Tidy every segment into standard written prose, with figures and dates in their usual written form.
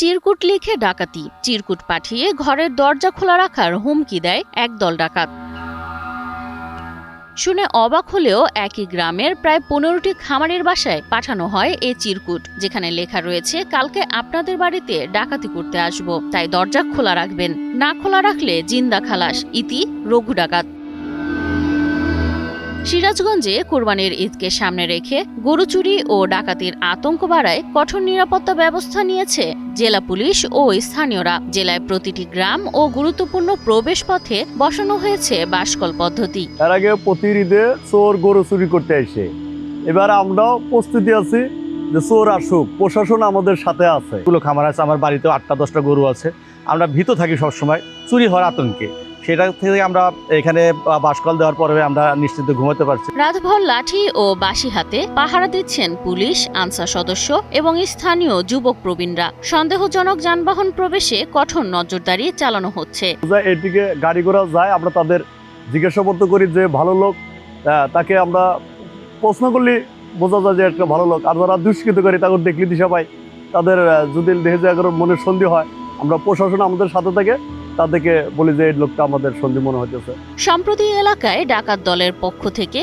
চিরকুট লিখে ডাকাতি, চিরকুট পাঠিয়ে ঘরের দরজা খোলা রাখার হুমকি দেয় একদল ডাকাত। শুনে অবাক হলেও একই গ্রামের প্রায় 15টি খামারের বাসায় পাঠানো হয় এই চিরকুট, যেখানে লেখা রয়েছে কালকে আপনাদের বাড়িতে ডাকাতি করতে আসব, তাই দরজা খোলা রাখবেন, না খোলা রাখলে জিন্দা খালাস, ইতি রঘু ডাকাত। সিরাজগঞ্জে কোরবানির ঈদকে সামনে রেখে গরু চুরি ও ডাকাতির আতঙ্ক বাড়ায় কঠোর নিরাপত্তা ব্যবস্থা নিয়েছে জেলা পুলিশ ও স্থানীয়রা। জেলায় প্রতিটি গ্রাম ও গুরুত্বপূর্ণ প্রবেশ পথে বসানো হয়েছে বাসকল পদ্ধতি। এর আগে প্রতি ঈদে চোর গরু চুরি করতে আসে, এবার আমরাও প্রস্তুতি আছি যে চোর আসুক, প্রশাসন আমাদের সাথে আছে। খামার আছে, আমার বাড়িতেও 8টা-10টা গরু আছে। আমরা ভীত থাকি সবসময় চুরি হওয়ার আতঙ্কে, সেটা থেকে আমরা এখানে বাসকল দেওয়ার পরে আমরা নিশ্চিত ঘুমাতে পারছি। রাতভর লাঠি ও বাঁশি হাতে পাহারা দিচ্ছেন পুলিশ, আনসার সদস্য এবং স্থানীয় যুবক প্রবীণরা। সন্দেহজনক যানবাহন প্রবেশে কঠোর নজরদারি চালানো হচ্ছে। এদিকে গাড়ি ঘোড়া যায়, আমরা তাদের জিজ্ঞাসাবাদ করি যে ভালো লোক, তাকে আমরা প্রশ্ন করলে বোঝা যায় যে একটা ভালো লোক। আর যারা দুষ্কৃত করে তাদের দেখলে দিশা পাই, তাদের যদি দেখে যায় মনের সন্দেহ হয়, আমরা প্রশাসন আমাদের সাথে থাকে, তাদেরকে বলি যে এই লোকটা আমাদের সন্দেহ মনে হচ্ছে। সম্প্রতি এলাকায় ডাকাত দলের পক্ষ থেকে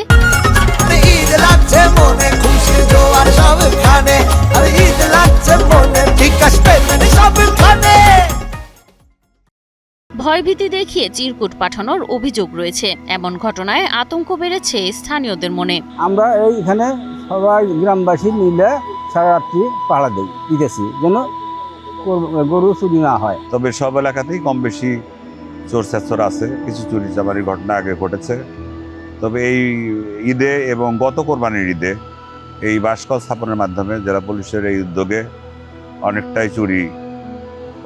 ভয়ভীতি দেখিয়ে চিরকুট পাঠানোর অভিযোগ রয়েছে। এমন ঘটনায় আতঙ্ক বেড়েছে স্থানীয়দের মনে। আমরা এইখানে সবাই গ্রামবাসী মিলে সারা রাত্রি পাহারা দিতেছি যেন গরু চুরি না হয়। তবে সব এলাকাতেই কম বেশি চোর ছেচর আছে, কিছু চুরি চামারির ঘটনা আগে ঘটেছে। তবে এই ঈদে এবং গত কোরবানির ঈদে এই বাসকল স্থাপনের মাধ্যমে জেলা পুলিশের এই উদ্যোগে অনেকটাই চুরি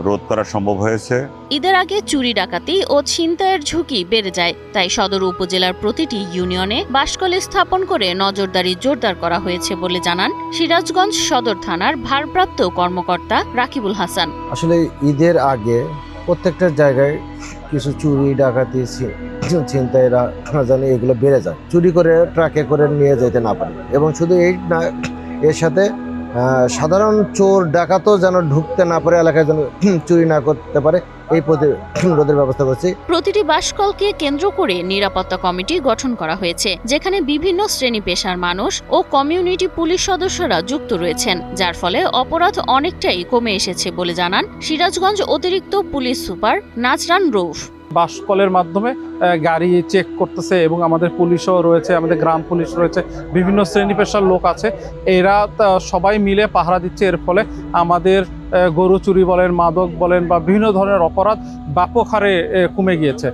রোধ করা সম্ভব হয়েছে। ঈদের আগে চুরি ডাকাতি ও ছিনতাইয়ের ঝুঁকি বেড়ে যায়, তাই সদর উপজেলার প্রতিটি ইউনিয়নে বাসকল স্থাপন করে নজরদারি জোরদার করা হয়েছে বলে জানান সিরাজগঞ্জ সদর থানার ভারপ্রাপ্ত কর্মকর্তা রাকিবুল হাসান। আসলে ঈদের আগে প্রত্যেকটা জায়গায় কিছু চুরি ডাকাতি ছিনতাইরা জানি এগুলো বেড়ে যায়, চুরি করে ট্রাকে করে নিয়ে যেতে না পারে। এবং শুধু এই না, এর সাথে সাধারণ চোর ডাকাতও যেন ঢুকতে না পারে, এলাকায় যেন চুরি না করতে পারে, এই প্রতিরোধের ব্যবস্থা করছি। প্রতিটি বাসকলকে কেন্দ্র করে নিরাপত্তা কমিটি গঠন করা হয়েছে, যেখানে বিভিন্ন শ্রেণী পেশার মানুষ ও কমিউনিটি পুলিশ সদস্যরা যুক্ত রয়েছেন, যার ফলে অপরাধ অনেকটাই কমে এসেছে বলে জানান সিরাজগঞ্জ অতিরিক্ত পুলিশ সুপার নাজরান রৌফ। বাসকলের মাধ্যমে গাড়ি চেক করতেছে এবং আমাদের পুলিশও রয়েছে, আমাদের গ্রাম পুলিশ রয়েছে, বিভিন্ন শ্রেণী পেশার লোক আছে, এরা সবাই মিলে পাহারা দিচ্ছে। এর ফলে আমাদের গরু চুরি বলেন, মাদক বলেন বা বিভিন্ন ধরনের অপরাধ ব্যাপক হারে কমে গিয়েছে।